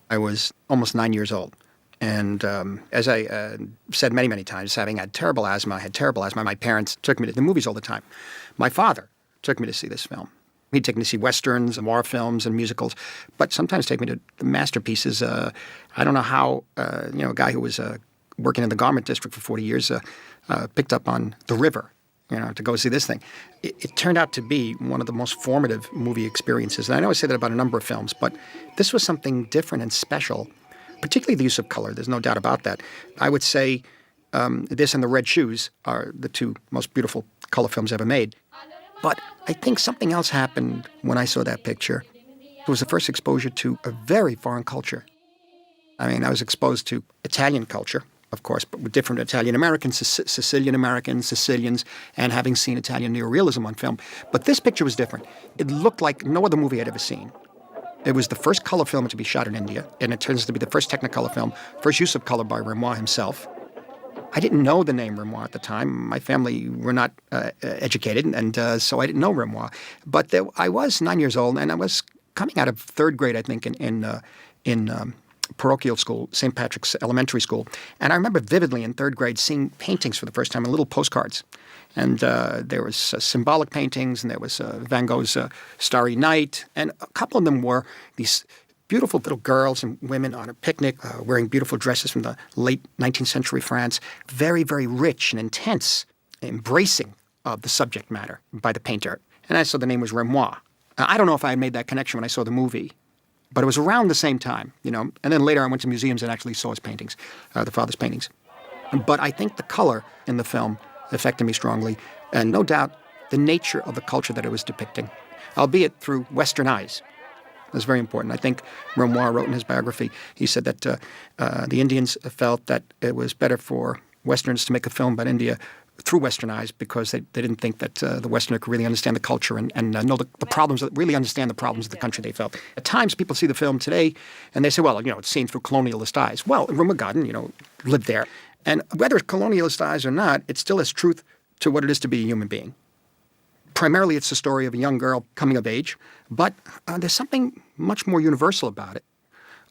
I was almost 9 years old. And as I said many, many times, having had terrible asthma, my parents took me to the movies all the time. My father took me to see this film. He'd take me to see westerns and war films and musicals, but sometimes take me to the masterpieces. I don't know how, a guy who was working in the garment district for 40 years picked up on The River, to go see this thing. It turned out to be one of the most formative movie experiences. And I know I say that about a number of films, but this was something different and special, particularly the use of color. There's no doubt about that. I would say this and The Red Shoes are the two most beautiful color films ever made. But I think something else happened when I saw that picture. It was the first exposure to a very foreign culture. I mean, I was exposed to Italian culture, of course, but with different Italian-Americans, Sicilian-Americans, Sicilians, and having seen Italian neorealism on film. But this picture was different. It looked like no other movie I'd ever seen. It was the first color film to be shot in India, and it turns to be the first Technicolor film, first use of color by Renoir himself. I didn't know the name Renoir at the time. My family were not educated, and so I didn't know Renoir. But I was 9 years old, and I was coming out of third grade, I think, in parochial school, St. Patrick's Elementary School. And I remember vividly in third grade seeing paintings for the first time in little postcards. And there was symbolic paintings, and there was Van Gogh's Starry Night, and a couple of them were these beautiful little girls and women on a picnic wearing beautiful dresses from the late 19th century France, very, very rich and intense, embracing of the subject matter by the painter. And I saw the name was Renoir. I don't know if I had made that connection when I saw the movie, but it was around the same time, And then later I went to museums and actually saw his paintings, the father's paintings. But I think the color in the film affected me strongly, and no doubt the nature of the culture that it was depicting, albeit through Western eyes. That's very important. I think Renoir wrote in his biography, he said that the Indians felt that it was better for Westerners to make a film about India through Western eyes because they didn't think that the Westerner could really understand the culture and know the problems, really understand the problems of the country they felt. At times, people see the film today and they say, well, it's seen through colonialist eyes. Well, Rumer Godden, lived there. And whether it's colonialist eyes or not, it still has truth to what it is to be a human being. Primarily, it's the story of a young girl coming of age, but there's something much more universal about it,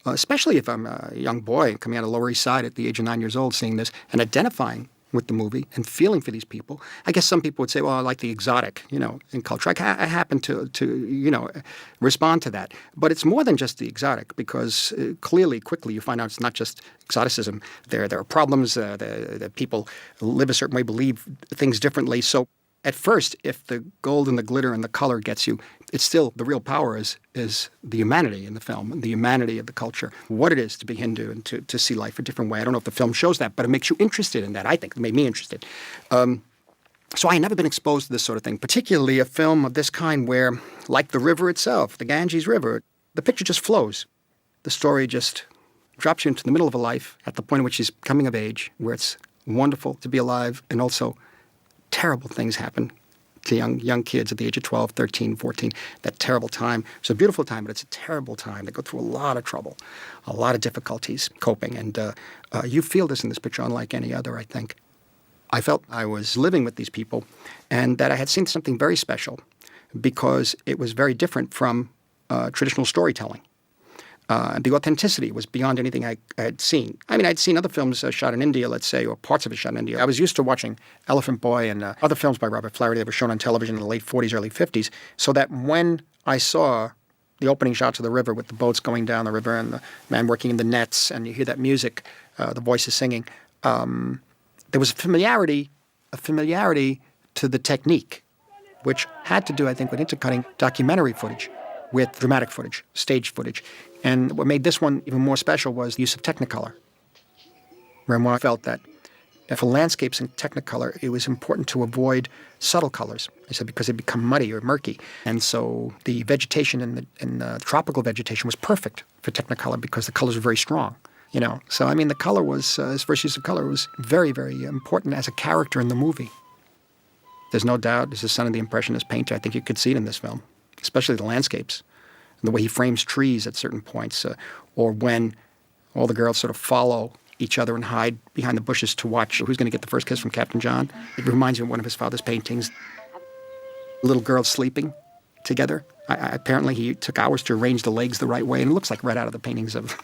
especially if I'm a young boy coming out of Lower East Side at the age of 9 years old, seeing this and identifying with the movie and feeling for these people. I guess some people would say, well, I like the exotic, in culture. I happen to respond to that. But it's more than just the exotic because quickly, you find out it's not just exoticism. There are problems. The people live a certain way, believe things differently. So at first, if the gold and the glitter and the color gets you, it's still the real power is the humanity in the film, the humanity of the culture, what it is to be Hindu and to see life a different way. I don't know if the film shows that, but it makes you interested in that. I think it made me interested. So I had never been exposed to this sort of thing, particularly a film of this kind where, like the river itself, the Ganges River, the picture just flows. The story just drops you into the middle of a life at the point at which he's coming of age, where it's wonderful to be alive and also terrible things happen to young kids at the age of 12, 13, 14. That terrible time. It's a beautiful time, but it's a terrible time. They go through a lot of trouble, a lot of difficulties coping. And you feel this in this picture unlike any other, I think. I felt I was living with these people and that I had seen something very special because it was very different from traditional storytelling. The authenticity was beyond anything I had seen. I mean, I'd seen other films shot in India, let's say, or parts of it shot in India. I was used to watching Elephant Boy and other films by Robert Flaherty that were shown on television in the late 40s, early 50s, so that when I saw the opening shots of the river with the boats going down the river and the man working in the nets and you hear that music, the voices singing, there was a familiarity to the technique, which had to do, I think, with intercutting documentary footage with dramatic footage, stage footage. And what made this one even more special was the use of Technicolor. Renoir felt that for landscapes in Technicolor, it was important to avoid subtle colors. He said because they become muddy or murky. And so the vegetation in the tropical vegetation was perfect for Technicolor because the colors were very strong. So I mean, the color was, his first use of color was very, very important as a character in the movie. There's no doubt, as the son of the Impressionist painter, I think you could see it in this film, especially the landscapes, and the way he frames trees at certain points, or when all the girls sort of follow each other and hide behind the bushes to watch who's going to get the first kiss from Captain John. It reminds me of one of his father's paintings. Little girls sleeping together Apparently he took hours to arrange the legs the right way, and it looks like right out of the paintings of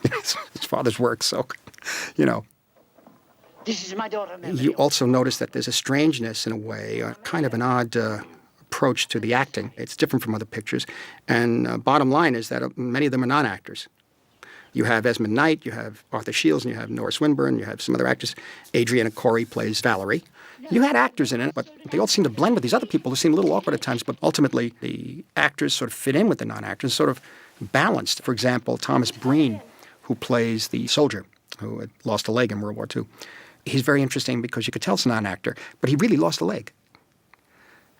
his father's work. So, you know. This is my daughter, Mary. You also notice that there's a strangeness in a way, kind of an odd approach to the acting. It's different from other pictures. And bottom line is that many of them are non-actors. You have Esmond Knight, you have Arthur Shields, and you have Nora Swinburne, you have some other actors. Adriana Corey plays Valerie. You had actors in it, but they all seem to blend with these other people who seem a little awkward at times, but ultimately the actors sort of fit in with the non-actors, sort of balanced. For example, Thomas Breen, who plays the soldier who had lost a leg in World War II. He's very interesting because you could tell it's a non-actor, but he really lost a leg.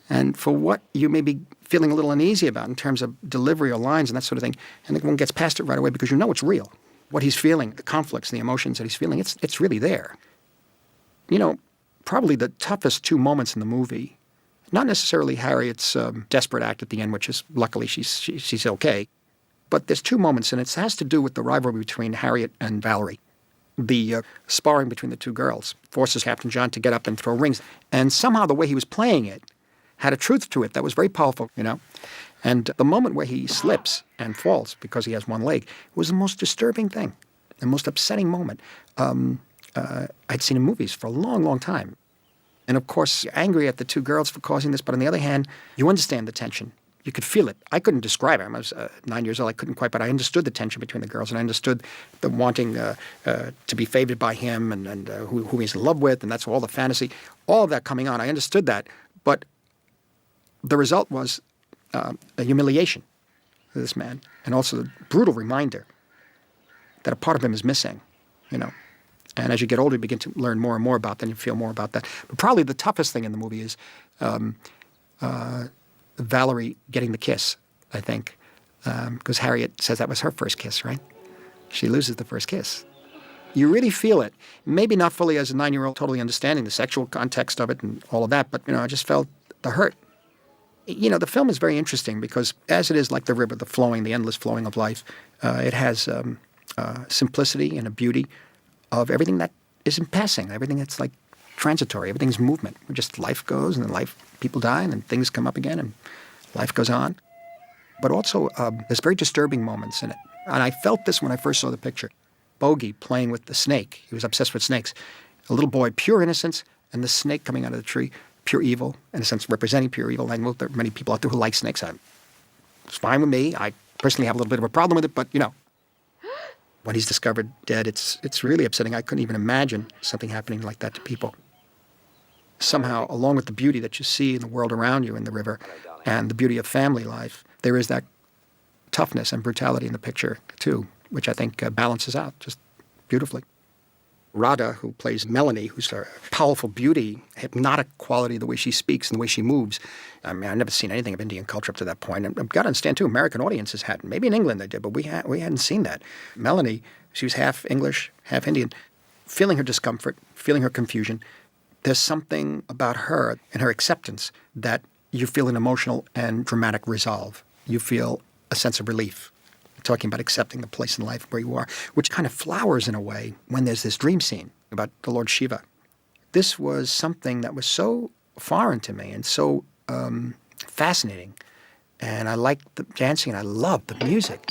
And for what you may be feeling a little uneasy about in terms of delivery or lines and that sort of thing, and one gets past it right away because you know it's real. What he's feeling, the conflicts and the emotions that he's feeling, it's really there. You know, probably the toughest two moments in the movie, not necessarily Harriet's desperate act at the end, which is luckily she's okay, but there's two moments, and it has to do with the rivalry between Harriet and Valerie. The sparring between the two girls forces Captain John to get up and throw rings. And somehow the way he was playing it had a truth to it that was very powerful, you know. And the moment where he slips and falls because he has one leg was the most disturbing thing, the most upsetting moment I'd seen in movies for a long, long time. And of course, you're angry at the two girls for causing this, but on the other hand, you understand the tension. You could feel it. I couldn't describe it. I was 9 years old. I couldn't quite, but I understood the tension between the girls, and I understood the wanting to be favored by him and who he's in love with, and that's all the fantasy. All of that coming on, I understood that. But the result was a humiliation to this man, and also the brutal reminder that a part of him is missing, you know. And as you get older, you begin to learn more and more about that, and you feel more about that. But probably the toughest thing in the movie is Valerie getting the kiss, I think, because Harriet says that was her first kiss, right? She loses the first kiss. You really feel it. Maybe not fully as a 9-year-old, totally understanding the sexual context of it and all of that, but, you know, I just felt the hurt. You know, the film is very interesting because as it is like the river, the endless flowing of life, it has simplicity and a beauty of everything that is in passing, everything that's like transitory, everything's movement. Just life goes and then people die and then things come up again and life goes on. But also there's very disturbing moments in it. And I felt this when I first saw the picture. Bogey playing with the snake. He was obsessed with snakes. A little boy, pure innocence, and the snake coming out of the tree, pure evil, in a sense representing pure evil. I know there are many people out there who like snakes. It's fine with me. I personally have a little bit of a problem with it, but, you know, when he's discovered dead, it's really upsetting. I couldn't even imagine something happening like that to people. Somehow, along with the beauty that you see in the world around you in the river and the beauty of family life, there is that toughness and brutality in the picture, too, which I think balances out just beautifully. Radha, who plays Melanie, who's a powerful beauty, hypnotic quality, the way she speaks and the way she moves. I mean, I've never seen anything of Indian culture up to that point. And I've got to understand, too, American audiences hadn't. Maybe in England they did, but we hadn't seen that. Melanie, she was half English, half Indian, feeling her discomfort, feeling her confusion. There's something about her and her acceptance that you feel an emotional and dramatic resolve. You feel a sense of relief. Talking about accepting the place in life where you are, which kind of flowers in a way when there's this dream scene about the Lord Shiva. This was something that was so foreign to me and so fascinating. And I liked the dancing and I loved the music.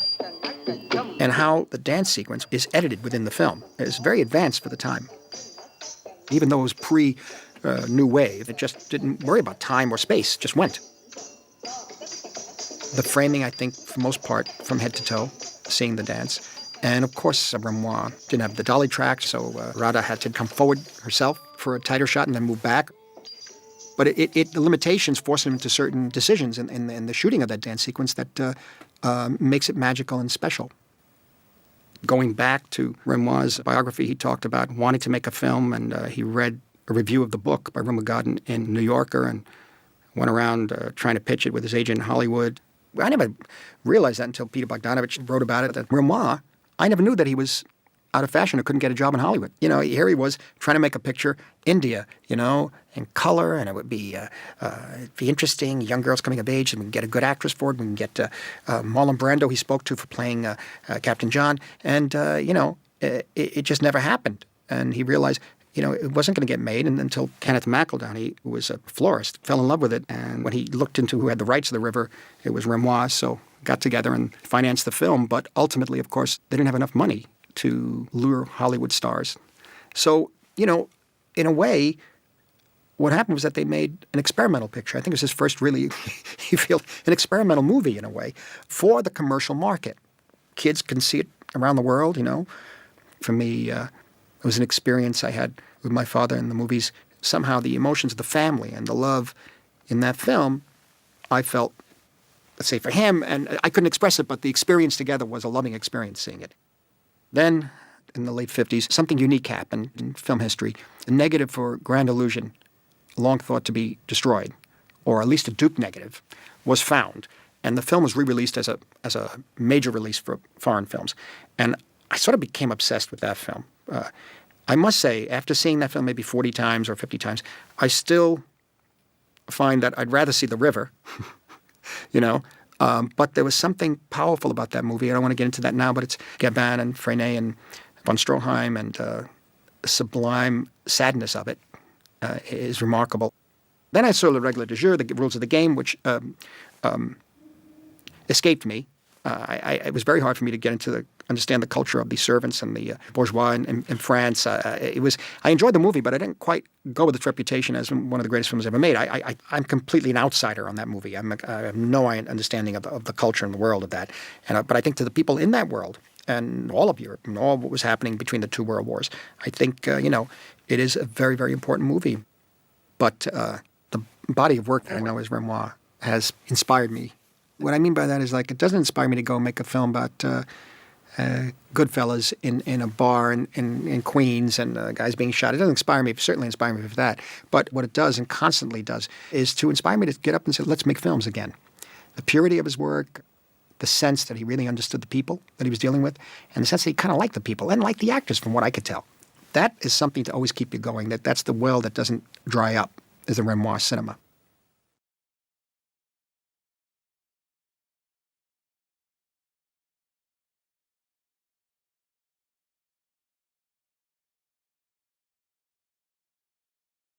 And how the dance sequence is edited within the film. It's very advanced for the time. Even though it was pre-New Wave, it just didn't worry about time or space, just went. The framing, I think, for the most part, from head to toe, seeing the dance. And, of course, Renoir didn't have the dolly track, so Radha had to come forward herself for a tighter shot and then move back. But the limitations forced him into certain decisions in the shooting of that dance sequence that makes it magical and special. Going back to Renoir's biography, he talked about wanting to make a film, and he read a review of the book by Rumer Godden in New Yorker and went around trying to pitch it with his agent in Hollywood. I never realized that until Peter Bogdanovich wrote about it. That Renoir, I never knew that he was out of fashion or couldn't get a job in Hollywood. You know, here he was trying to make a picture, India, you know, in color, and it would be it'd be interesting. Young girls coming of age, and we can get a good actress for it. We can get Marlon Brando he spoke to for playing Captain John, and you know, it just never happened. And he realized it wasn't going to get made until Kenneth McEldowney, who was a florist, fell in love with it. And when he looked into who had the rights to the river, it was Renoirs, so got together and financed the film. But ultimately, of course, they didn't have enough money to lure Hollywood stars. So, in a way, what happened was that they made an experimental picture. I think it was his first really, you feel, an experimental movie in a way for the commercial market. Kids can see it around the world, For me, it was an experience I had with my father in the movies. Somehow the emotions of the family and the love in that film, I felt, let's say for him, and I couldn't express it, but the experience together was a loving experience seeing it. Then, in the late 50s, something unique happened in film history. A negative for Grand Illusion, long thought to be destroyed, or at least a dupe negative, was found. And the film was re-released as a major release for foreign films. And I sort of became obsessed with that film. I must say, after seeing that film maybe 40 times or 50 times, I still find that I'd rather see The River, but there was something powerful about that movie. I don't want to get into that now, but it's Gabin and Freinet and von Stroheim, and the sublime sadness of it is remarkable. Then I saw Le Règle du Jeu, The Rules of the Game, which escaped me. It was very hard for me to get into understand the culture of the servants and the bourgeois in France. I enjoyed the movie, but I didn't quite go with its reputation as one of the greatest films ever made. I'm completely an outsider on that movie. I have no understanding of the culture and the world of that. But I think to the people in that world and all of Europe and all what was happening between the two world wars, I think it is a very, very important movie. But the body of work that I know as Renoir has inspired me. What I mean by that is, it doesn't inspire me to go make a film about Goodfellas in a bar in Queens and guys being shot. It doesn't inspire me, certainly inspire me for that. But what it does, and constantly does, is to inspire me to get up and say, let's make films again. The purity of his work, the sense that he really understood the people that he was dealing with, and the sense that he kind of liked the people and liked the actors from what I could tell. That is something to always keep you going. That's the well that doesn't dry up, is the Renoir cinema.